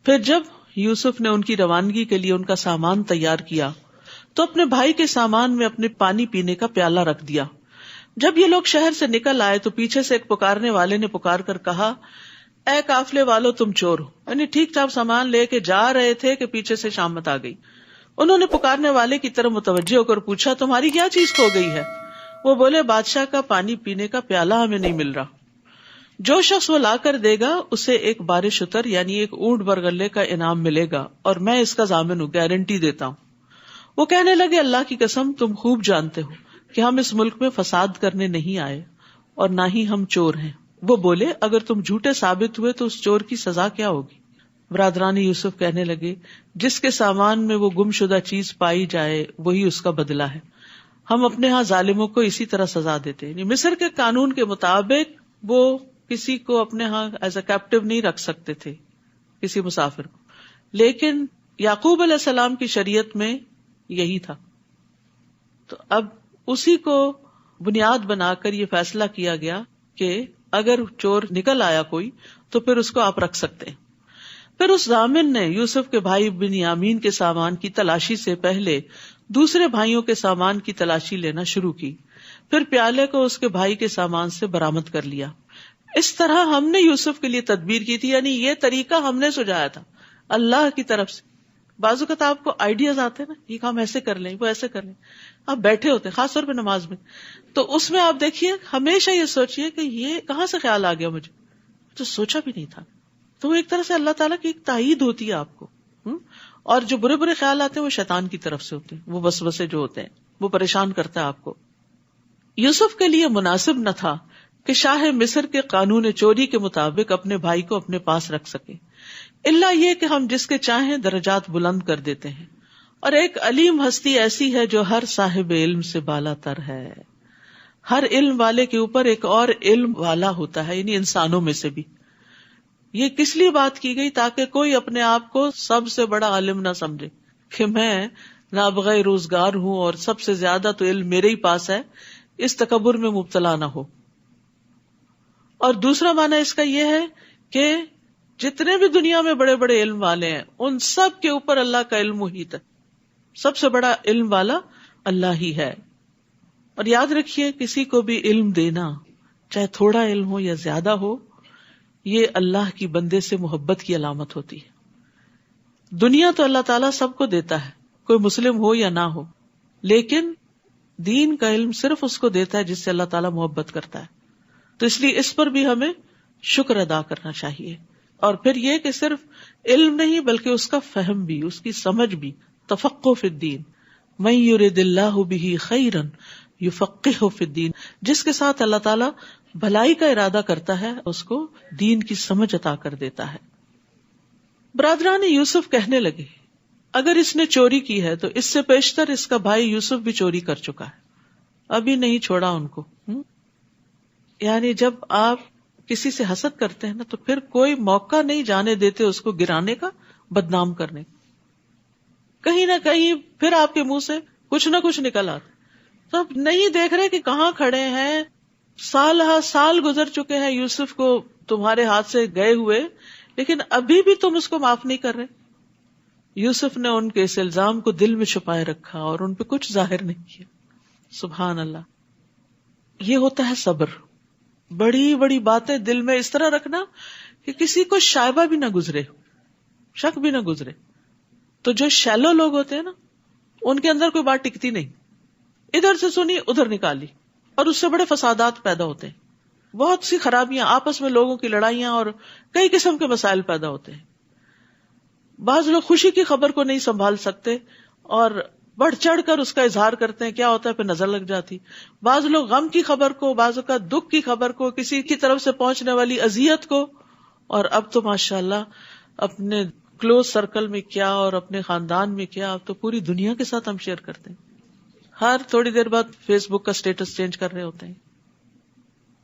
پھر جب یوسف نے ان کی روانگی کے لیے ان کا سامان تیار کیا تو اپنے بھائی کے سامان میں اپنے پانی پینے کا پیالہ رکھ دیا. جب یہ لوگ شہر سے نکل آئے تو پیچھے سے ایک پکارنے والے نے پکار کر کہا, اے قافلے والو تم چور ہو. یعنی ٹھیک ٹھاک سامان لے کے جا رہے تھے کہ پیچھے سے شامت آ گئی. انہوں نے پکارنے والے کی طرف متوجہ ہو کر پوچھا, تمہاری کیا چیز کھو گئی ہے؟ وہ بولے, بادشاہ کا پانی پینے کا پیالہ ہمیں نہیں مل رہا. جو شخص وہ لا کر دے گا اسے ایک بار شتر یعنی ایک اونٹ برغلے کا انعام ملے گا, اور میں اس کا ضامن ہوں, گارنٹی دیتا ہوں. وہ کہنے لگے, اللہ کی قسم تم خوب جانتے ہو کہ ہم اس ملک میں فساد کرنے نہیں آئے اور نہ ہی ہم چور ہیں. وہ بولے, اگر تم جھوٹے ثابت ہوئے تو اس چور کی سزا کیا ہوگی؟ برادران یوسف کہنے لگے, جس کے سامان میں وہ گم شدہ چیز پائی جائے وہی اس کا بدلہ ہے. ہم اپنے ہاں ظالموں کو اسی طرح سزا دیتے. یعنی مصر کے قانون کے مطابق وہ کسی کو اپنے ہاں ایز اے کیپٹیو نہیں رکھ سکتے تھے, کسی مسافر کو, لیکن یعقوب علیہ السلام کی شریعت میں یہی تھا. تو اب اسی کو بنیاد بنا کر یہ فیصلہ کیا گیا کہ اگر چور نکل آیا کوئی تو پھر اس کو آپ رکھ سکتے ہیں. پھر اس ضامن نے یوسف کے بھائی بنیامین کے سامان کی تلاشی سے پہلے دوسرے بھائیوں کے سامان کی تلاشی لینا شروع کی. پھر پیالے کو اس کے بھائی کے سامان سے برآمد کر لیا. اس طرح ہم نے یوسف کے لیے تدبیر کی تھی, یعنی یہ طریقہ ہم نے سجایا تھا اللہ کی طرف سے. بعض اوقات آپ کو آئیڈیاز آتے ہیں نا, یہ کام ایسے کر لیں, وہ ایسے کر لیں, آپ بیٹھے ہوتے ہیں خاص طور پہ نماز میں, تو اس میں آپ دیکھیے ہمیشہ یہ سوچیے کہ یہ کہاں سے خیال آ گیا مجھے, تو سوچا بھی نہیں تھا. تو وہ ایک طرح سے اللہ تعالیٰ کی ایک تائید ہوتی ہے آپ کو. اور جو برے برے خیال آتے ہیں وہ شیطان کی طرف سے ہوتے ہیں, وہ وسوسے جو ہوتے ہیں وہ پریشان کرتا ہے آپ کو. یوسف کے لیے مناسب نہ تھا کہ شاہ مصر کے قانون چوری کے مطابق اپنے بھائی کو اپنے پاس رکھ سکے, الا یہ کہ ہم جس کے چاہیں درجات بلند کر دیتے ہیں, اور ایک علیم ہستی ایسی ہے جو ہر صاحب علم سے بالا تر ہے. ہر علم والے کے اوپر ایک اور علم والا ہوتا ہے, یعنی انسانوں میں سے بھی. یہ کس لیے بات کی گئی؟ تاکہ کوئی اپنے آپ کو سب سے بڑا عالم نہ سمجھے کہ میں نابغہ روزگار ہوں اور سب سے زیادہ تو علم میرے ہی پاس ہے, اس تکبر میں مبتلا نہ ہو. اور دوسرا معنی اس کا یہ ہے کہ جتنے بھی دنیا میں بڑے بڑے علم والے ہیں ان سب کے اوپر اللہ کا علم محیط ہے. سب سے بڑا علم والا اللہ ہی ہے. اور یاد رکھیے, کسی کو بھی علم دینا, چاہے تھوڑا علم ہو یا زیادہ ہو, یہ اللہ کی بندے سے محبت کی علامت ہوتی ہے. دنیا تو اللہ تعالیٰ سب کو دیتا ہے, کوئی مسلم ہو یا نہ ہو, لیکن دین کا علم صرف اس کو دیتا ہے جس سے اللہ تعالیٰ محبت کرتا ہے. تو اس لیے اس پر بھی ہمیں شکر ادا کرنا چاہیے. اور پھر یہ کہ صرف علم نہیں بلکہ اس کا فہم بھی, اس کی سمجھ بھی, تفقہ فی الدین. من یرد اللہ بہ خیرا یفقہہ فی الدین, جس کے ساتھ اللہ تعالیٰ بھلائی کا ارادہ کرتا ہے اس کو دین کی سمجھ عطا کر دیتا ہے. برادران یوسف کہنے لگے, اگر اس نے چوری کی ہے تو اس سے پیشتر اس کا بھائی یوسف بھی چوری کر چکا ہے, ابھی نہیں چھوڑا ان کو. یعنی جب آپ کسی سے حسد کرتے ہیں نا تو پھر کوئی موقع نہیں جانے دیتے اس کو گرانے کا, بدنام کرنے کا. کہیں نہ کہیں پھر آپ کے منہ سے کچھ نہ کچھ نکل آتا. تو آپ نہیں دیکھ رہے کہ کہاں کھڑے ہیں, سال گزر چکے ہیں یوسف کو تمہارے ہاتھ سے گئے ہوئے, لیکن ابھی بھی تم اس کو معاف نہیں کر رہے. یوسف نے ان کے اس الزام کو دل میں چھپائے رکھا اور ان پہ کچھ ظاہر نہیں کیا. سبحان اللہ. یہ ہوتا ہے صبر. بڑی بڑی باتیں دل میں اس طرح رکھنا کہ کسی کو شائبہ بھی نہ گزرے, شک بھی نہ گزرے. تو جو شیلو لوگ ہوتے ہیں نا, ان کے اندر کوئی بات ٹکتی نہیں, ادھر سے سنی ادھر نکالی, اور اس سے بڑے فسادات پیدا ہوتے ہیں. بہت سی خرابیاں, آپس میں لوگوں کی لڑائیاں اور کئی قسم کے مسائل پیدا ہوتے ہیں. بعض لوگ خوشی کی خبر کو نہیں سنبھال سکتے اور بڑھ چڑھ کر اس کا اظہار کرتے ہیں, کیا ہوتا ہے پھر نظر لگ جاتی. بعض لوگ غم کی خبر کو, بعض کا دکھ کی خبر کو, کسی کی طرف سے پہنچنے والی اذیت کو, اور اب تو ماشاءاللہ اپنے کلوز سرکل میں کیا اور اپنے خاندان میں کیا, اب تو پوری دنیا کے ساتھ ہم شیئر کرتے ہیں. ہر تھوڑی دیر بعد فیس بک کا سٹیٹس چینج کر رہے ہوتے ہیں,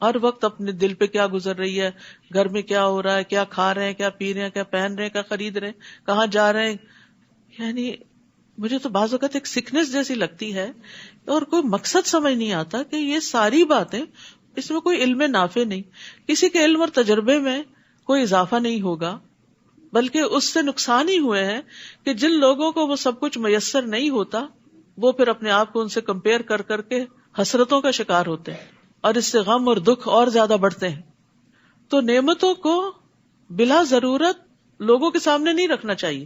ہر وقت اپنے دل پہ کیا گزر رہی ہے, گھر میں کیا ہو رہا ہے, کیا کھا رہے ہیں, کیا پی رہے ہیں, کیا پہن رہے ہیں, کیا خرید رہے ہیں, کہاں جا رہے ہیں. یعنی مجھے تو بعض اوقات ایک سکنس جیسی لگتی ہے اور کوئی مقصد سمجھ نہیں آتا کہ یہ ساری باتیں, اس میں کوئی علم نافع نہیں, کسی کے علم اور تجربے میں کوئی اضافہ نہیں ہوگا, بلکہ اس سے نقصان ہی ہوئے ہیں کہ جن لوگوں کو وہ سب کچھ میسر نہیں ہوتا وہ پھر اپنے آپ کو ان سے کمپیئر کر کر کے حسرتوں کا شکار ہوتے ہیں اور اس سے غم اور دکھ اور زیادہ بڑھتے ہیں. تو نعمتوں کو بلا ضرورت لوگوں کے سامنے نہیں رکھنا چاہیے.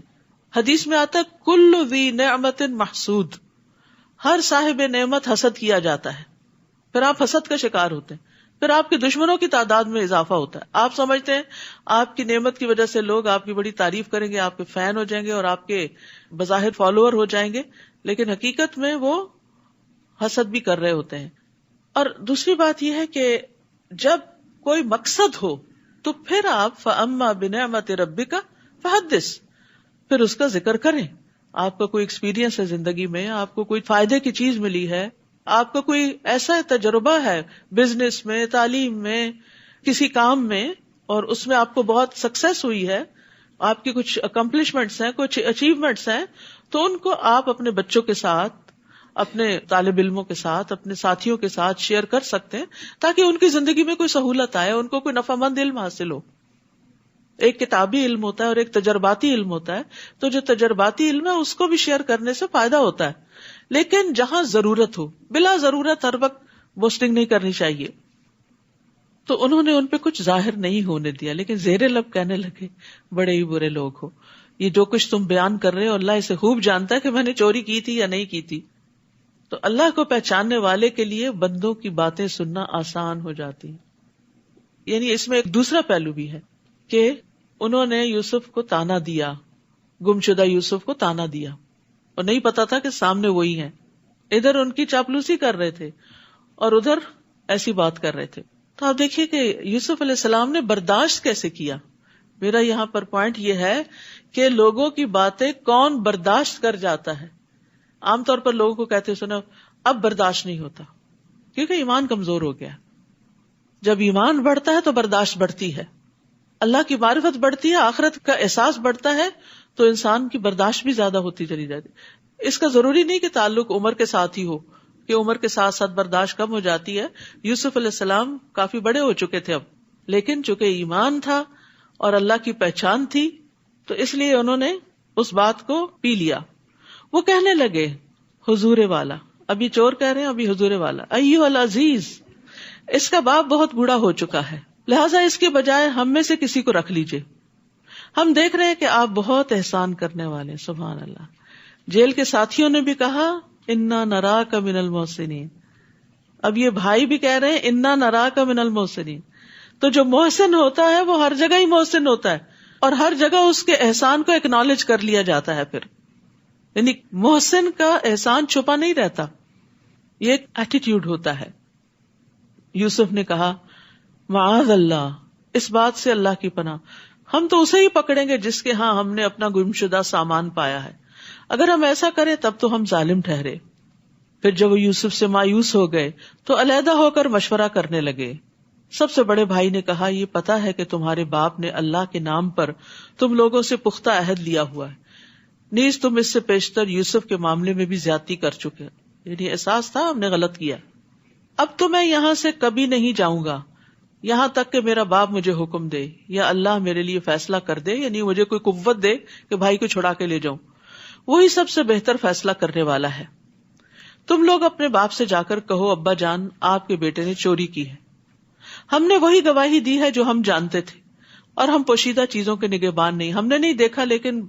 حدیث میں آتا ہے کل ذی نعمت محسود، ہر صاحب نعمت حسد کیا جاتا ہے. پھر آپ حسد کا شکار ہوتے ہیں، پھر آپ کے دشمنوں کی تعداد میں اضافہ ہوتا ہے. آپ سمجھتے ہیں آپ کی نعمت کی وجہ سے لوگ آپ کی بڑی تعریف کریں گے، آپ کے فین ہو جائیں گے اور آپ کے بظاہر فالوور ہو جائیں گے، لیکن حقیقت میں وہ حسد بھی کر رہے ہوتے ہیں. اور دوسری بات یہ ہے کہ جب کوئی مقصد ہو تو پھر آپ فَأَمَّا بِنِعْمَةِ رَبِّكَ فَحَدِّثْ، پھر اس کا ذکر کریں. آپ کا کوئی ایکسپیرینس ہے زندگی میں، آپ کو کوئی فائدے کی چیز ملی ہے، آپ کا کوئی ایسا تجربہ ہے بزنس میں، تعلیم میں، کسی کام میں، اور اس میں آپ کو بہت سکسیس ہوئی ہے، آپ کی کچھ اکمپلشمنٹس ہیں، کچھ اچیومنٹس ہیں، تو ان کو آپ اپنے بچوں کے ساتھ، اپنے طالب علموں کے ساتھ، اپنے ساتھیوں کے ساتھ شیئر کر سکتے ہیں تاکہ ان کی زندگی میں کوئی سہولت آئے، ان کو کوئی نفع مند علم حاصل ہو. ایک کتابی علم ہوتا ہے اور ایک تجرباتی علم ہوتا ہے. تو جو تجرباتی علم ہے اس کو بھی شیئر کرنے سے فائدہ ہوتا ہے، لیکن جہاں ضرورت ہو، بلا ضرورت ہر وقت بوسٹنگ نہیں کرنی چاہیے. تو انہوں نے ان پہ کچھ ظاہر نہیں ہونے دیا، لیکن زیر لب کہنے لگے بڑے ہی برے لوگ ہو، یہ جو کچھ تم بیان کر رہے ہو اللہ اسے خوب جانتا ہے کہ میں نے چوری کی تھی یا نہیں کی تھی. تو اللہ کو پہچاننے والے کے لیے بندوں کی باتیں سننا آسان ہو جاتی. یعنی اس میں ایک دوسرا پہلو بھی ہے کہ انہوں نے یوسف کو تانا دیا، گمشدہ یوسف کو تانا دیا، اور نہیں پتا تھا کہ سامنے وہی ہیں. ادھر ان کی چاپلوسی کر رہے تھے اور ادھر ایسی بات کر رہے تھے. تو آپ دیکھیے کہ یوسف علیہ السلام نے برداشت کیسے کیا. میرا یہاں پر پوائنٹ یہ ہے کہ لوگوں کی باتیں کون برداشت کر جاتا ہے. عام طور پر لوگوں کو کہتے سنا اب برداشت نہیں ہوتا، کیونکہ ایمان کمزور ہو گیا. جب ایمان بڑھتا ہے تو برداشت بڑھتی ہے، اللہ کی معرفت بڑھتی ہے، آخرت کا احساس بڑھتا ہے، تو انسان کی برداشت بھی زیادہ ہوتی چلی جاتی. اس کا ضروری نہیں کہ تعلق عمر کے ساتھ ہی ہو، کہ عمر کے ساتھ ساتھ برداشت کم ہو جاتی ہے. یوسف علیہ السلام کافی بڑے ہو چکے تھے اب، لیکن چونکہ ایمان تھا اور اللہ کی پہچان تھی تو اس لیے انہوں نے اس بات کو پی لیا. وہ کہنے لگے حضور والا، ابھی چور کہہ رہے ہیں، ابھی حضور والا، ایھا العزیز، اس کا باپ بہت بوڑھا ہو چکا ہے، لہٰذا اس کے بجائے ہم میں سے کسی کو رکھ لیجئے. ہم دیکھ رہے ہیں کہ آپ بہت احسان کرنے والے. سبحان اللہ. جیل کے ساتھیوں نے بھی کہا انا نراک من المحسنین. اب یہ بھائی بھی کہہ رہے ہیں انا نراک من المحسنین. تو جو محسن ہوتا ہے وہ ہر جگہ ہی محسن ہوتا ہے، اور ہر جگہ اس کے احسان کو اکنالج کر لیا جاتا ہے. پھر یعنی محسن کا احسان چھپا نہیں رہتا، یہ ایک ایٹیٹیوڈ ہوتا ہے. یوسف نے کہا معاذ اللہ، اس بات سے اللہ کی پناہ، ہم تو اسے ہی پکڑیں گے جس کے ہاں ہم نے اپنا گمشدہ سامان پایا ہے. اگر ہم ایسا کریں تب تو ہم ظالم ٹھہرے. پھر جب وہ یوسف سے مایوس ہو گئے تو علیحدہ ہو کر مشورہ کرنے لگے. سب سے بڑے بھائی نے کہا یہ پتا ہے کہ تمہارے باپ نے اللہ کے نام پر تم لوگوں سے پختہ عہد لیا ہوا ہے، نیز تم اس سے پیشتر یوسف کے معاملے میں بھی زیادتی کر چکے، یعنی احساس تھا ہم نے غلط کیا. اب تو میں یہاں سے کبھی نہیں جاؤں گا یہاں تک کہ میرا باپ مجھے حکم دے یا اللہ میرے لیے فیصلہ کر دے، یعنی مجھے کوئی قوت دے کہ بھائی کو چھڑا کے لے جاؤں. وہی سب سے بہتر فیصلہ کرنے والا ہے. تم لوگ اپنے باپ سے جا کر کہو ابا جان آپ کے بیٹے نے چوری کی ہے. ہم نے وہی گواہی دی ہے جو ہم جانتے تھے، اور ہم پوشیدہ چیزوں کے نگہبان نہیں. ہم نے نہیں دیکھا لیکن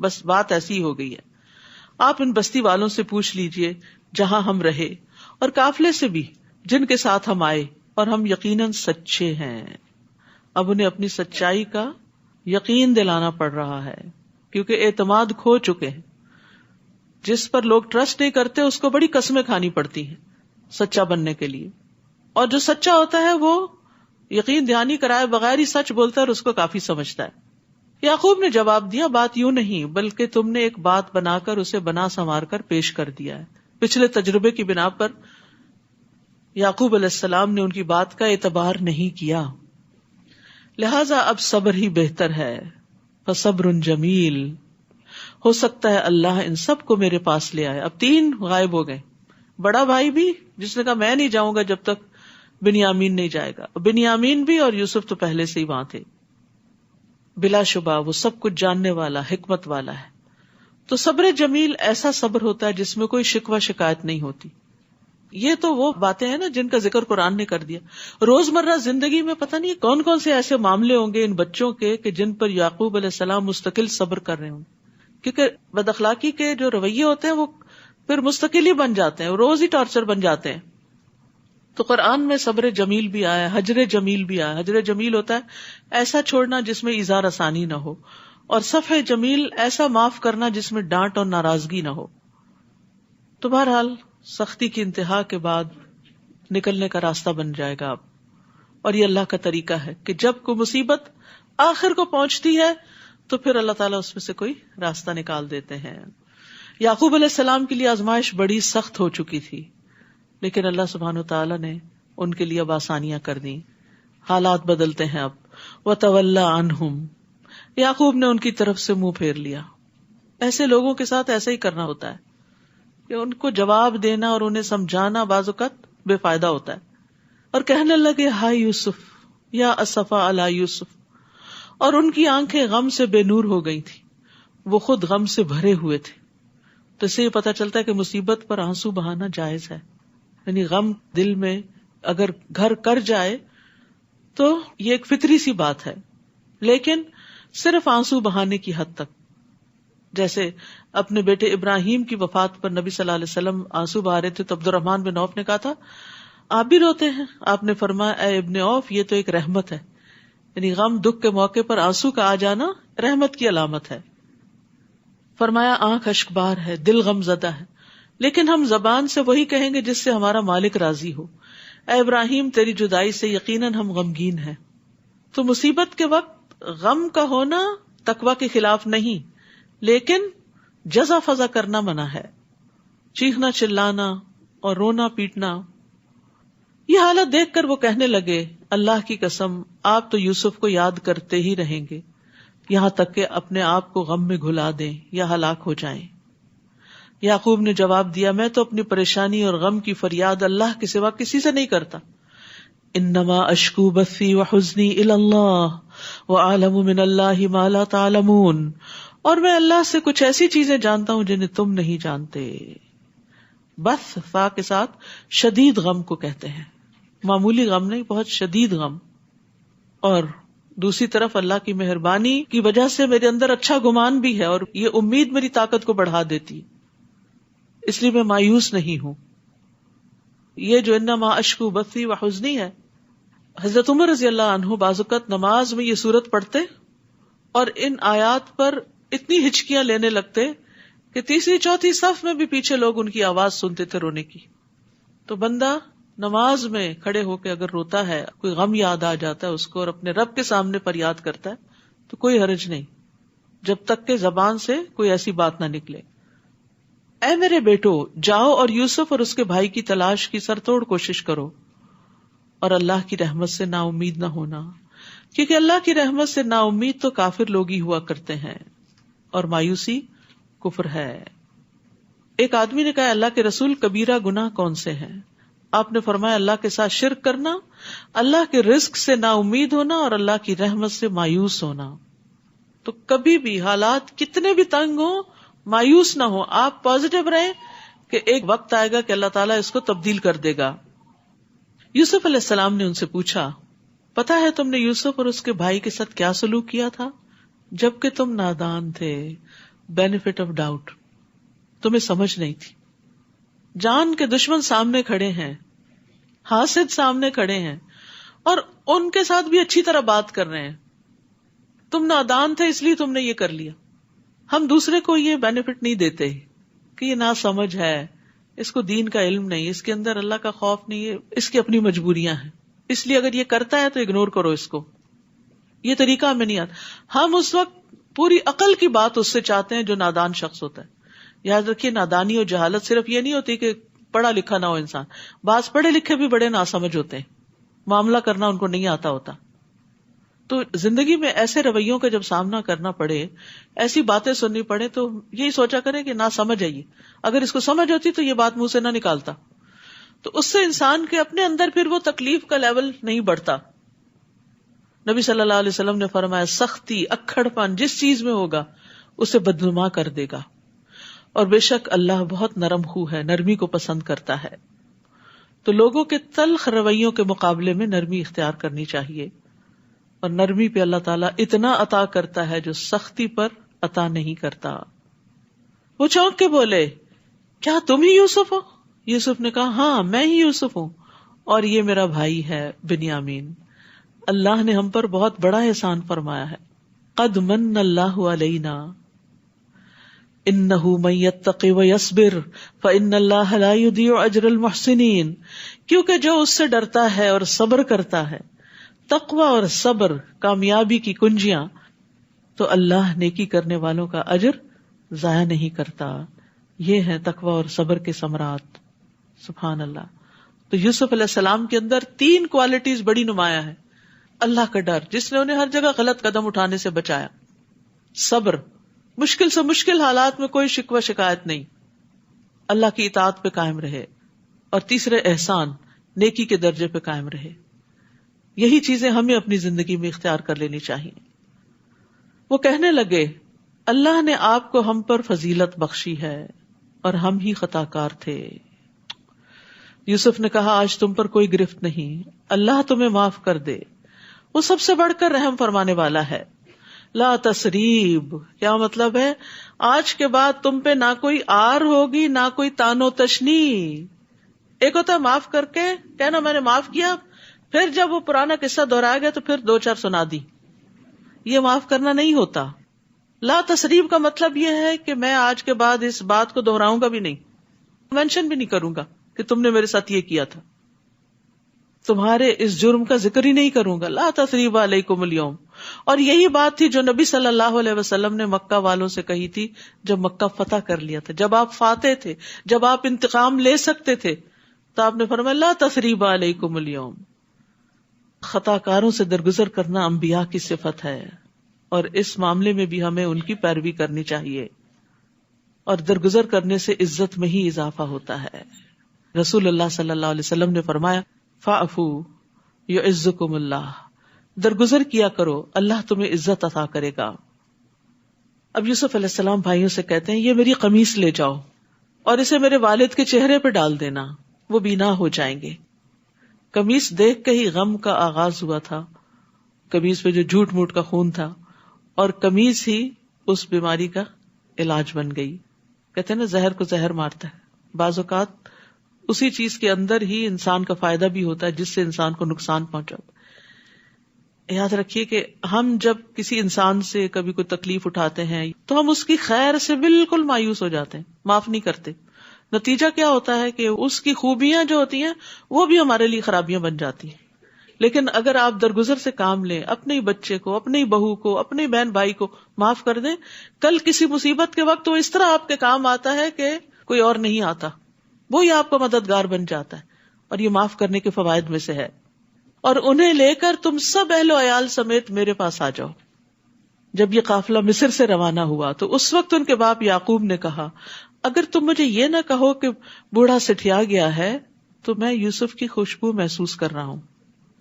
بس بات ایسی ہو گئی ہے. آپ ان بستی والوں سے پوچھ لیجئے جہاں ہم رہے، اور قافلے سے بھی جن کے ساتھ ہم آئے، اور ہم یقیناً سچے ہیں. اب انہیں اپنی سچائی کا یقین دلانا پڑ رہا ہے کیونکہ اعتماد کھو چکے ہیں. جس پر لوگ ٹرسٹ نہیں کرتے اس کو بڑی قسمیں کھانی پڑتی ہیں سچا بننے کے لیے، اور جو سچا ہوتا ہے وہ یقین دہانی کرائے بغیر ہی سچ بولتا ہے اور اس کو کافی سمجھتا ہے. یعقوب نے جواب دیا بات یوں نہیں بلکہ تم نے ایک بات بنا کر اسے بنا سنوار کر پیش کر دیا ہے. پچھلے تجربے کی بنا پر یعقوب علیہ السلام نے ان کی بات کا اعتبار نہیں کیا، لہذا اب صبر ہی بہتر ہے. فصبر جمیل، ہو سکتا ہے اللہ ان سب کو میرے پاس لے آئے. اب 3 غائب ہو گئے. بڑا بھائی بھی جس نے کہا میں نہیں جاؤں گا جب تک بنیامین نہیں جائے گا، بنیامین بھی، اور یوسف تو پہلے سے ہی وہاں تھے. بلا شبہ وہ سب کچھ جاننے والا، حکمت والا ہے. تو صبر جمیل ایسا صبر ہوتا ہے جس میں کوئی شکوہ شکایت نہیں ہوتی. یہ تو وہ باتیں ہیں نا جن کا ذکر قرآن نے کر دیا. روزمرہ زندگی میں پتہ نہیں کون کون سے ایسے معاملے ہوں گے ان بچوں کے کہ جن پر یعقوب علیہ السلام مستقل صبر کر رہے ہوں، کیونکہ بد اخلاقی کے جو رویے ہوتے ہیں وہ پھر مستقل ہی بن جاتے ہیں، روز ہی ٹارچر بن جاتے ہیں. تو قرآن میں صبر جمیل بھی آیا، حجر جمیل بھی آیا. حجر جمیل ہوتا ہے ایسا چھوڑنا جس میں ایذا رسانی نہ ہو، اور صفح جمیل ایسا معاف کرنا جس میں ڈانٹ اور ناراضگی نہ ہو. تو بہرحال سختی کی انتہا کے بعد نکلنے کا راستہ بن جائے گا اب. اور یہ اللہ کا طریقہ ہے کہ جب کوئی مصیبت آخر کو پہنچتی ہے تو پھر اللہ تعالیٰ اس میں سے کوئی راستہ نکال دیتے ہیں. یعقوب علیہ السلام کے لیے آزمائش بڑی سخت ہو چکی تھی، لیکن اللہ سبحانہ وتعالیٰ نے ان کے لیے اب آسانیاں کر دی. حالات بدلتے ہیں اب. وَتَوَلَّى عَنْهُمْ، یعقوب نے ان کی طرف سے منہ پھیر لیا. ایسے لوگوں کے ساتھ ایسا ہی کرنا ہوتا ہے کہ ان کو جواب دینا اور انہیں سمجھانا بعض اوقات بے فائدہ ہوتا ہے. اور کہنے لگے ہائے یوسف یا اسفا علی یوسف، اور ان کی آنکھیں غم سے بے نور ہو گئی تھی، وہ خود غم سے بھرے ہوئے تھے. تو اس سے یہ پتہ چلتا ہے کہ مصیبت پر آنسو بہانا جائز ہے. یعنی غم دل میں اگر گھر کر جائے تو یہ ایک فطری سی بات ہے، لیکن صرف آنسو بہانے کی حد تک. جیسے اپنے بیٹے ابراہیم کی وفات پر نبی صلی اللہ علیہ وسلم آنسو بہا رہے تھے تو عبد الرحمن بن عوف نے کہا تھا آپ بھی روتے ہیں؟ آپ نے فرمایا اے ابن عوف، یہ تو ایک رحمت ہے. یعنی غم دکھ کے موقع پر آنسو کا آ جانا رحمت کی علامت ہے. فرمایا آنکھ اشکبار ہے، دل غم زدہ ہے، لیکن ہم زبان سے وہی کہیں گے جس سے ہمارا مالک راضی ہو. اے ابراہیم، تیری جدائی سے یقیناً ہم غمگین ہیں. تو مصیبت کے وقت غم کا ہونا تقوی کے خلاف نہیں، لیکن جزا فضا کرنا منع ہے. چیخنا چلانا اور رونا پیٹنا. یہ حالت دیکھ کر وہ کہنے لگے اللہ کی قسم آپ تو یوسف کو یاد کرتے ہی رہیں گے یہاں تک کہ اپنے آپ کو غم میں گھلا دیں یا ہلاک ہو جائیں. یعقوب نے جواب دیا میں تو اپنی پریشانی اور غم کی فریاد اللہ کے سوا کسی سے نہیں کرتا. انما اشکو بثی وحزنی الی اللہ واعلم من اللہ ما لا تعلمون، اور میں اللہ سے کچھ ایسی چیزیں جانتا ہوں جنہیں تم نہیں جانتے. بث فا کے ساتھ شدید غم کو کہتے ہیں، معمولی غم نہیں، بہت شدید غم. اور دوسری طرف اللہ کی مہربانی کی وجہ سے میرے اندر اچھا گمان بھی ہے اور یہ امید میری طاقت کو بڑھا دیتی، اس لیے میں مایوس نہیں ہوں. یہ جو انما اشکو بثی وحزنی ہے، حضرت عمر رضی اللہ عنہ بعض اوقات نماز میں یہ سورت پڑھتے اور ان آیات پر اتنی ہچکیاں لینے لگتے کہ تیسری چوتھی صف میں بھی پیچھے لوگ ان کی آواز سنتے تھے رونے کی. تو بندہ نماز میں کھڑے ہو کے اگر روتا ہے، کوئی غم یاد آ جاتا ہے اس کو اور اپنے رب کے سامنے فریاد کرتا ہے تو کوئی حرج نہیں، جب تک کہ زبان سے کوئی ایسی بات نہ نکلے. اے میرے بیٹو، جاؤ اور یوسف اور اس کے بھائی کی تلاش کی سرتوڑ کوشش کرو اور اللہ کی رحمت سے نا امید نہ ہونا، کیونکہ اللہ کی رحمت سے نا امید تو کافر لوگ ہی ہوا کرتے ہیں اور مایوسی کفر ہے. ایک آدمی نے کہا اللہ کے رسول کبیرہ گناہ کون سے ہیں؟ آپ نے فرمایا اللہ کے ساتھ شرک کرنا، اللہ کے رزق سے نا امید ہونا اور اللہ کی رحمت سے مایوس ہونا. تو کبھی بھی حالات کتنے بھی تنگ ہوں مایوس نہ ہو، آپ پازیٹیو رہیں کہ ایک وقت آئے گا کہ اللہ تعالیٰ اس کو تبدیل کر دے گا. یوسف علیہ السلام نے ان سے پوچھا پتا ہے تم نے یوسف اور اس کے بھائی کے ساتھ کیا سلوک کیا تھا جبکہ تم نادان تھے؟ بینیفٹ آف ڈاؤٹ، تمہیں سمجھ نہیں تھی. جان کے دشمن سامنے کھڑے ہیں، حاسد سامنے کھڑے ہیں اور ان کے ساتھ بھی اچھی طرح بات کر رہے ہیں. تم نادان تھے اس لیے تم نے یہ کر لیا. ہم دوسرے کو یہ بینیفٹ نہیں دیتے کہ یہ ناسمجھ ہے، اس کو دین کا علم نہیں، اس کے اندر اللہ کا خوف نہیں ہے، اس کی اپنی مجبوریاں ہیں، اس لیے اگر یہ کرتا ہے تو اگنور کرو اس کو. یہ طریقہ ہمیں نہیں آتا. ہم اس وقت پوری عقل کی بات اس سے چاہتے ہیں جو نادان شخص ہوتا ہے. یاد رکھیے نادانی اور جہالت صرف یہ نہیں ہوتی کہ پڑھا لکھا نہ ہو انسان، بعض پڑھے لکھے بھی بڑے ناسمجھ ہوتے ہیں، معاملہ کرنا ان کو نہیں آتا ہوتا. تو زندگی میں ایسے رویوں کا جب سامنا کرنا پڑے، ایسی باتیں سننی پڑے، تو یہی سوچا کریں کہ نہ سمجھ آئیے. اگر اس کو سمجھ ہوتی تو یہ بات منہ سے نہ نکالتا. تو اس سے انسان کے اپنے اندر پھر وہ تکلیف کا لیول نہیں بڑھتا. نبی صلی اللہ علیہ وسلم نے فرمایا سختی، اکھڑ پن جس چیز میں ہوگا اسے بدنما کر دے گا، اور بے شک اللہ بہت نرم خو ہے، نرمی کو پسند کرتا ہے. تو لوگوں کے تلخ رویوں کے مقابلے میں نرمی اختیار کرنی چاہیے، اور نرمی پہ اللہ تعالیٰ اتنا عطا کرتا ہے جو سختی پر عطا نہیں کرتا. وہ چونک کے بولے کیا تم ہی یوسف ہو؟ یوسف نے کہا ہاں میں ہی یوسف ہوں، اور یہ میرا بھائی ہے بنیامین. اللہ نے ہم پر بہت بڑا احسان فرمایا ہے. قد من اللہ علینا انہ من یتق ویصبر فان اللہ لا یضیع اجر المحسنین. کیونکہ جو اس سے ڈرتا ہے اور صبر کرتا ہے، تقوی اور صبر کامیابی کی کنجیاں، تو اللہ نیکی کرنے والوں کا اجر ضائع نہیں کرتا. یہ ہے تقوی اور صبر کے ثمرات. سبحان اللہ. تو یوسف علیہ السلام کے اندر 3 کوالٹیز بڑی نمایاں ہیں. اللہ کا ڈر جس نے انہیں ہر جگہ غلط قدم اٹھانے سے بچایا، صبر، مشکل سے مشکل حالات میں کوئی شکوہ شکایت نہیں، اللہ کی اطاعت پہ قائم رہے، اور تیسرے احسان، نیکی کے درجے پہ قائم رہے. یہی چیزیں ہمیں اپنی زندگی میں اختیار کر لینی چاہیے. وہ کہنے لگے اللہ نے آپ کو ہم پر فضیلت بخشی ہے اور ہم ہی خطا کار تھے. یوسف نے کہا آج تم پر کوئی گرفت نہیں، اللہ تمہیں معاف کر دے، وہ سب سے بڑھ کر رحم فرمانے والا ہے. لا تسریب، کیا مطلب ہے؟ آج کے بعد تم پہ نہ کوئی آر ہوگی نہ کوئی تان و تشنی. ایک ہوتا ہے معاف کر کے کہنا میں نے معاف کیا، پھر جب وہ پرانا قصہ دہرایا گیا تو پھر 2-4 سنا دی. یہ معاف کرنا نہیں ہوتا. لا تسریب کا مطلب یہ ہے کہ میں آج کے بعد اس بات کو دہراؤں گا بھی نہیں، مینشن بھی نہیں کروں گا کہ تم نے میرے ساتھ یہ کیا تھا، تمہارے اس جرم کا ذکر ہی نہیں کروں گا. لا تسریب علیکم اليوم. اور یہی بات تھی جو نبی صلی اللہ علیہ وسلم نے مکہ والوں سے کہی تھی جب مکہ فتح کر لیا تھا، جب آپ فاتح تھے، جب آپ انتقام لے سکتے تھے، تو آپ نے فرمایا لا تسریب علیکم اليوم. خطا کاروں سے درگزر کرنا انبیاء کی صفت ہے، اور اس معاملے میں بھی ہمیں ان کی پیروی کرنی چاہیے، اور درگزر کرنے سے عزت میں ہی اضافہ ہوتا ہے. رسول اللہ صلی اللہ علیہ وسلم نے فرمایا فاعفوا یعزکم اللہ، درگزر کیا کرو اللہ تمہیں عزت عطا کرے گا. اب یوسف علیہ السلام بھائیوں سے کہتے ہیں یہ میری قمیص لے جاؤ اور اسے میرے والد کے چہرے پہ ڈال دینا، وہ بینا ہو جائیں گے. قمیص دیکھ کے ہی غم کا آغاز ہوا تھا، قمیص پہ جو جھوٹ موٹ کا خون تھا، اور قمیص ہی اس بیماری کا علاج بن گئی. کہتے ہیں نا زہر کو زہر مارتا ہے. بعض اوقات اسی چیز کے اندر ہی انسان کا فائدہ بھی ہوتا ہے جس سے انسان کو نقصان پہنچا. یاد رکھیے کہ ہم جب کسی انسان سے کبھی کوئی تکلیف اٹھاتے ہیں تو ہم اس کی خیر سے بالکل مایوس ہو جاتے ہیں، معاف نہیں کرتے. نتیجہ کیا ہوتا ہے کہ اس کی خوبیاں جو ہوتی ہیں وہ بھی ہمارے لیے خرابیاں بن جاتی ہیں. لیکن اگر آپ درگزر سے کام لیں، اپنے بچے کو، اپنی بہو کو، اپنے بہن بھائی کو معاف کر دیں، کل کسی مصیبت کے وقت وہ اس طرح آپ کے کام آتا ہے کہ کوئی اور نہیں آتا، وہی آپ کا مددگار بن جاتا ہے. اور یہ معاف کرنے کے فوائد میں سے ہے. اور انہیں لے کر تم سب اہل و عیال سمیت میرے پاس آ جاؤ. جب یہ قافلہ مصر سے روانہ ہوا تو اس وقت ان کے باپ یعقوب نے کہا اگر تم مجھے یہ نہ کہو کہ بوڑھا سٹھیا گیا ہے تو میں یوسف کی خوشبو محسوس کر رہا ہوں.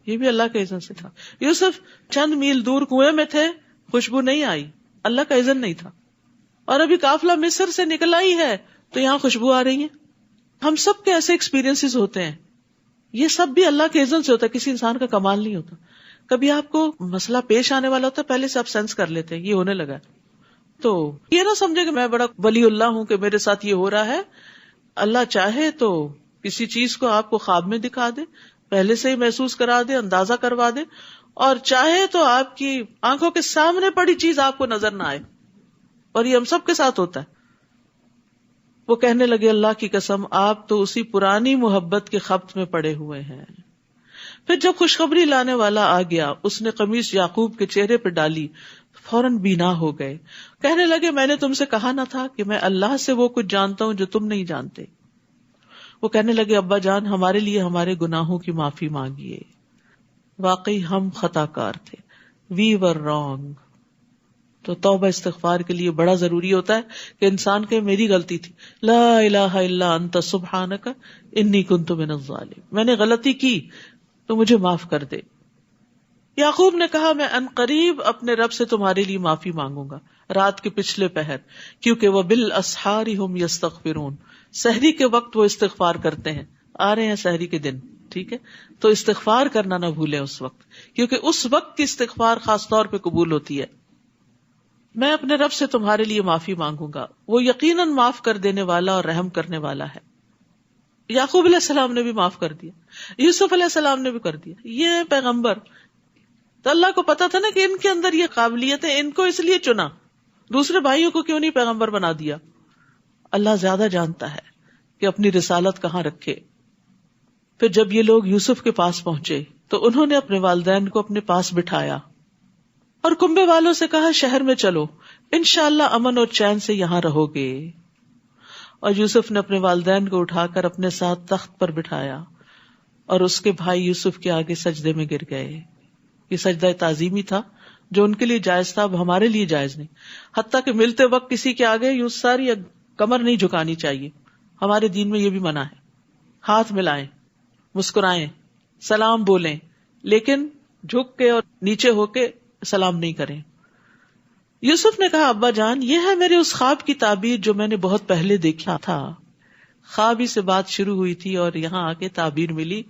یہ بھی اللہ کے اذن سے تھا. یوسف چند میل دور کنویں میں تھے، خوشبو نہیں آئی، اللہ کا اذن نہیں تھا. اور ابھی قافلہ مصر سے نکلا ہی ہے تو یہاں خوشبو آ رہی ہے. ہم سب کے ایسے ایکسپیرینس ہوتے ہیں، یہ سب بھی اللہ کے اذن سے ہوتا ہے، کسی انسان کا کمال نہیں ہوتا. کبھی آپ کو مسئلہ پیش آنے والا ہوتا ہے، پہلے سے آپ سینس کر لیتے ہیں یہ ہونے لگا ہے. تو یہ نہ سمجھے کہ میں بڑا ولی اللہ ہوں کہ میرے ساتھ یہ ہو رہا ہے. اللہ چاہے تو کسی چیز کو آپ کو خواب میں دکھا دے، پہلے سے ہی محسوس کرا دے، اندازہ کروا دے، اور چاہے تو آپ کی آنکھوں کے سامنے پڑی چیز آپ کو نظر نہ آئے. اور یہ ہم سب کے ساتھ ہوتا ہے. وہ کہنے لگے اللہ کی قسم آپ تو اسی پرانی محبت کے خبط میں پڑے ہوئے ہیں. پھر جب خوشخبری لانے والا آ گیا اس نے قمیص یعقوب کے چہرے پہ ڈالی، فوراً بینا ہو گئے. کہنے لگے میں نے تم سے کہا نہ تھا کہ میں اللہ سے وہ کچھ جانتا ہوں جو تم نہیں جانتے. وہ کہنے لگے ابا جان ہمارے لیے ہمارے گناہوں کی معافی مانگیے، واقعی ہم خطا کار تھے، وی ور رانگ. تو توبہ استغفار کے لیے بڑا ضروری ہوتا ہے کہ انسان کہ میری غلطی تھی، لا الہ الا انت سبحانک انی کنت من الظالمین، میں نے غلطی کی تو مجھے معاف کر دے. یعقوب نے کہا میں ان قریب اپنے رب سے تمہارے لیے معافی مانگوں گا رات کے پچھلے پہر، کیونکہ وہ بالاسحار ہم یستغفرون، سحری کے وقت وہ استغفار کرتے ہیں. آ رہے ہیں سحری کے دن، ٹھیک ہے، تو استغفار کرنا نہ بھولیں اس وقت، کیونکہ اس وقت کی استغفار خاص طور پہ قبول ہوتی ہے. میں اپنے رب سے تمہارے لیے معافی مانگوں گا، وہ یقیناً معاف کر دینے والا اور رحم کرنے والا ہے. یعقوب علیہ السلام نے بھی معاف کر دیا، یوسف علیہ السلام نے بھی کر دیا. یہ پیغمبر تو اللہ کو پتا تھا نا کہ ان کے اندر یہ قابلیت ہے، ان کو اس لیے چنا، دوسرے بھائیوں کو کیوں نہیں پیغمبر بنا دیا؟ اللہ زیادہ جانتا ہے کہ اپنی رسالت کہاں رکھے. پھر جب یہ لوگ یوسف کے پاس پہنچے تو انہوں نے اپنے والدین کو اپنے پاس بٹھایا اور کنبے والوں سے کہا شہر میں چلو، انشاءاللہ امن اور چین سے یہاں رہو گے. اور یوسف نے اپنے والدین کو اٹھا کر اپنے ساتھ تخت پر بٹھایا اور اس کے بھائی یوسف کے آگے سجدے میں گر گئے. یہ سجدہ تعظیمی تھا جو ان کے لیے جائز تھا، اب ہمارے لیے جائز نہیں. حتیٰ کہ ملتے وقت کسی کے آگے یوں ساری کمر نہیں جھکانی چاہیے، ہمارے دین میں یہ بھی منع ہے. ہاتھ ملائیں، مسکرائیں، سلام بولیں، لیکن جھک کے اور نیچے ہو کے سلام نہیں کریں. یوسف نے کہا ابا جان یہ ہے میرے اس خواب کی تعبیر جو میں نے بہت پہلے دیکھا تھا. خواب ہی سے بات شروع ہوئی تھی اور یہاں آ کے تعبیر ملی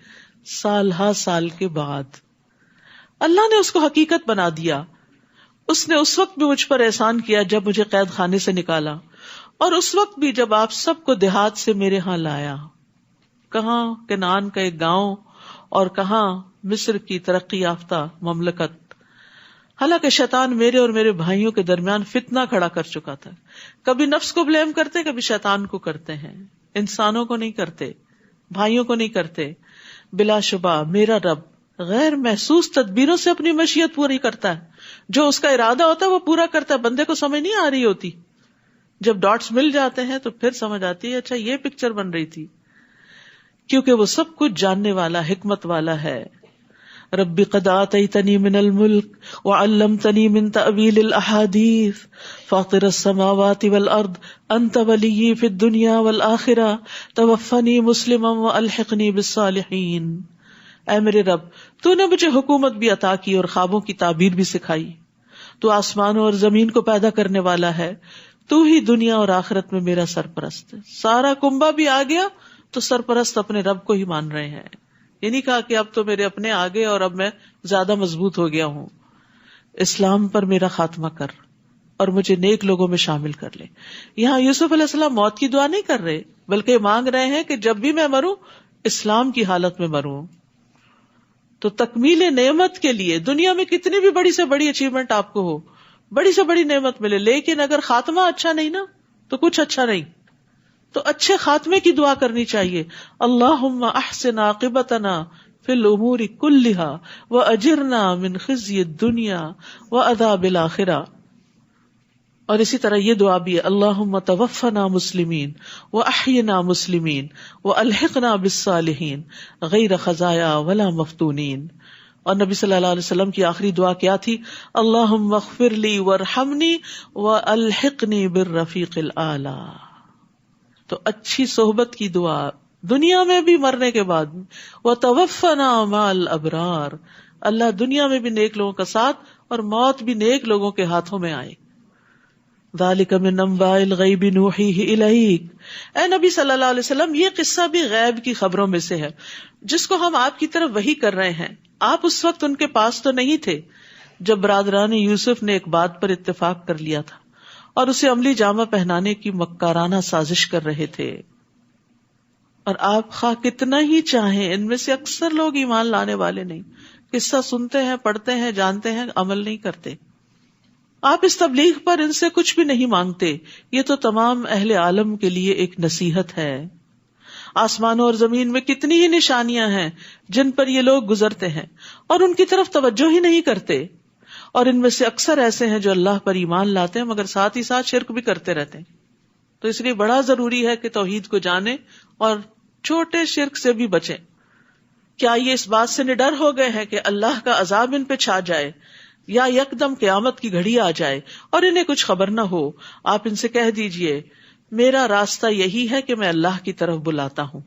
سال ہا سال کے بعد. اللہ نے اس کو حقیقت بنا دیا. اس نے اس وقت بھی مجھ پر احسان کیا جب مجھے قید خانے سے نکالا، اور اس وقت بھی جب آپ سب کو دیہات سے میرے ہاں لایا. کہاں کنعان کا ایک گاؤں اور کہاں مصر کی ترقی یافتہ مملکت. حالانکہ شیطان میرے اور میرے بھائیوں کے درمیان فتنہ کھڑا کر چکا تھا. کبھی نفس کو بلیم کرتے، کبھی شیطان کو کرتے ہیں، انسانوں کو نہیں کرتے، بھائیوں کو نہیں کرتے. بلا شبہ میرا رب غیر محسوس تدبیروں سے اپنی مشیت پوری کرتا ہے. جو اس کا ارادہ ہوتا ہے وہ پورا کرتا ہے. بندے کو سمجھ نہیں آ رہی ہوتی، جب ڈاٹس مل جاتے ہیں تو پھر سمجھ آتی ہے اچھا یہ پکچر بن رہی تھی، کیونکہ وہ سب کچھ جاننے والا، حکمت والا ہے. رب قد آتیتنی من الملک وعلمتنی من تأویل الاحادیث فاطر السماوات والارض انت ولی فی الدنیا والآخرہ توفنی مسلما والحقنی بالصالحین. اے میرے رب تو نے مجھے حکومت بھی عطا کی اور خوابوں کی تعبیر بھی سکھائی. تو آسمانوں اور زمین کو پیدا کرنے والا ہے، تو ہی دنیا اور آخرت میں میرا سرپرست ہے. سارا کنبہ بھی آ گیا تو سرپرست اپنے رب کو ہی مان رہے ہیں. یہ نہیں کہا کہ اب تو میرے اپنے آگے اور اب میں زیادہ مضبوط ہو گیا ہوں. اسلام پر میرا خاتمہ کر اور مجھے نیک لوگوں میں شامل کر لے. یہاں یوسف علیہ السلام موت کی دعا نہیں کر رہے، بلکہ مانگ رہے ہیں کہ جب بھی میں مروں اسلام کی حالت میں مروں. تو تکمیل نعمت کے لیے دنیا میں کتنی بھی بڑی سے بڑی اچیومنٹ آپ کو ہو، بڑی سے بڑی نعمت ملے، لیکن اگر خاتمہ اچھا نہیں نا تو کچھ اچھا نہیں. تو اچھے خاتمے کی دعا کرنی چاہیے. اللہم احسن عاقبتنا فی الامور کلہا واجرنا من خزی الدنیا وعذاب الآخرہ. اور اسی طرح یہ دعا بھی ہے اللہم توفنا مسلمین واحینا مسلمین والحقنا بالصالحین غیر خزایا ولا مفتونین. اور نبی صلی اللہ علیہ وسلم کی آخری دعا کیا تھی؟ اللہم اغفر لی وارحمنی والحقنی بالرفیق الاعلی. تو اچھی صحبت کی دعا دنیا میں بھی مرنے کے بعد. وَتَوَفَّنَا مَعَ الْأَبْرَارِ. اللہ دنیا میں بھی نیک لوگوں کا ساتھ اور موت بھی نیک لوگوں کے ہاتھوں میں آئے. ذَلِكَ مِنْ أَنْبَاءِ الْغَيْبِ نُوحِيهِ إِلَيْكَ. اے نبی صلی اللہ علیہ وسلم یہ قصہ بھی غیب کی خبروں میں سے ہے جس کو ہم آپ کی طرف وحی کر رہے ہیں. آپ اس وقت ان کے پاس تو نہیں تھے جب برادران یوسف نے ایک بات پر اتفاق کر لیا تھا اور اسے عملی جامہ پہنانے کی مکارانہ سازش کر رہے تھے. اور آپ خواہ کتنا ہی چاہیں ان میں سے اکثر لوگ ایمان لانے والے نہیں، قصہ سنتے ہیں، پڑھتے ہیں، جانتے ہیں، عمل نہیں کرتے. آپ اس تبلیغ پر ان سے کچھ بھی نہیں مانگتے. یہ تو تمام اہل عالم کے لیے ایک نصیحت ہے. آسمانوں اور زمین میں کتنی ہی نشانیاں ہیں جن پر یہ لوگ گزرتے ہیں اور ان کی طرف توجہ ہی نہیں کرتے. اور ان میں سے اکثر ایسے ہیں جو اللہ پر ایمان لاتے ہیں مگر ساتھ ہی ساتھ شرک بھی کرتے رہتے ہیں. تو اس لیے بڑا ضروری ہے کہ توحید کو جانیں اور چھوٹے شرک سے بھی بچیں. کیا یہ اس بات سے نڈر ہو گئے ہیں کہ اللہ کا عذاب ان پہ چھا جائے یا یکدم قیامت کی گھڑی آ جائے اور انہیں کچھ خبر نہ ہو؟ آپ ان سے کہہ دیجئے میرا راستہ یہی ہے کہ میں اللہ کی طرف بلاتا ہوں.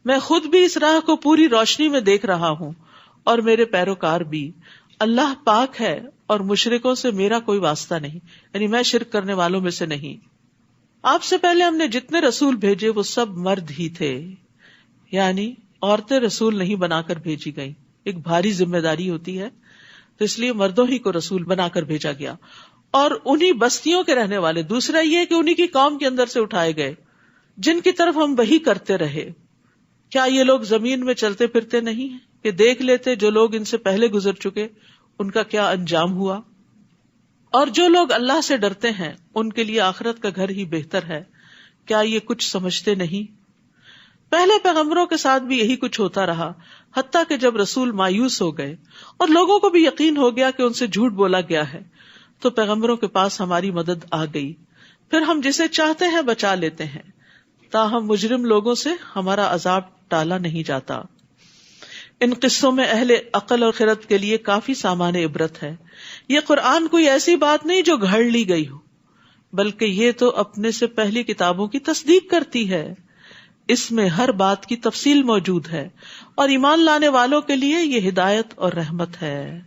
میں خود بھی اس راہ کو پوری روشنی میں دیکھ رہا ہوں اور میرے پیروکار بھی. اللہ پاک ہے اور مشرکوں سے میرا کوئی واسطہ نہیں، یعنی میں شرک کرنے والوں میں سے نہیں. آپ سے پہلے ہم نے جتنے رسول بھیجے وہ سب مرد ہی تھے، یعنی عورتیں رسول نہیں بنا کر بھیجی گئیں. ایک بھاری ذمہ داری ہوتی ہے، تو اس لیے مردوں ہی کو رسول بنا کر بھیجا گیا، اور انہی بستیوں کے رہنے والے. دوسرا یہ کہ انہی کی قوم کے اندر سے اٹھائے گئے جن کی طرف ہم وحی کرتے رہے. کیا یہ لوگ زمین میں چلتے پھرتے نہیں ہیں کہ دیکھ لیتے جو لوگ ان سے پہلے گزر چکے ان کا کیا انجام ہوا؟ اور جو لوگ اللہ سے ڈرتے ہیں ان کے لیے آخرت کا گھر ہی بہتر ہے. کیا یہ کچھ سمجھتے نہیں؟ پہلے پیغمبروں کے ساتھ بھی یہی کچھ ہوتا رہا، حتیٰ کہ جب رسول مایوس ہو گئے اور لوگوں کو بھی یقین ہو گیا کہ ان سے جھوٹ بولا گیا ہے، تو پیغمبروں کے پاس ہماری مدد آ گئی، پھر ہم جسے چاہتے ہیں بچا لیتے ہیں. تاہم مجرم لوگوں سے ہمارا عذاب ٹالا نہیں جاتا. ان قصوں میں اہل عقل اور خرد کے لیے کافی سامان عبرت ہے. یہ قرآن کوئی ایسی بات نہیں جو گھڑ لی گئی ہو، بلکہ یہ تو اپنے سے پہلی کتابوں کی تصدیق کرتی ہے. اس میں ہر بات کی تفصیل موجود ہے، اور ایمان لانے والوں کے لیے یہ ہدایت اور رحمت ہے.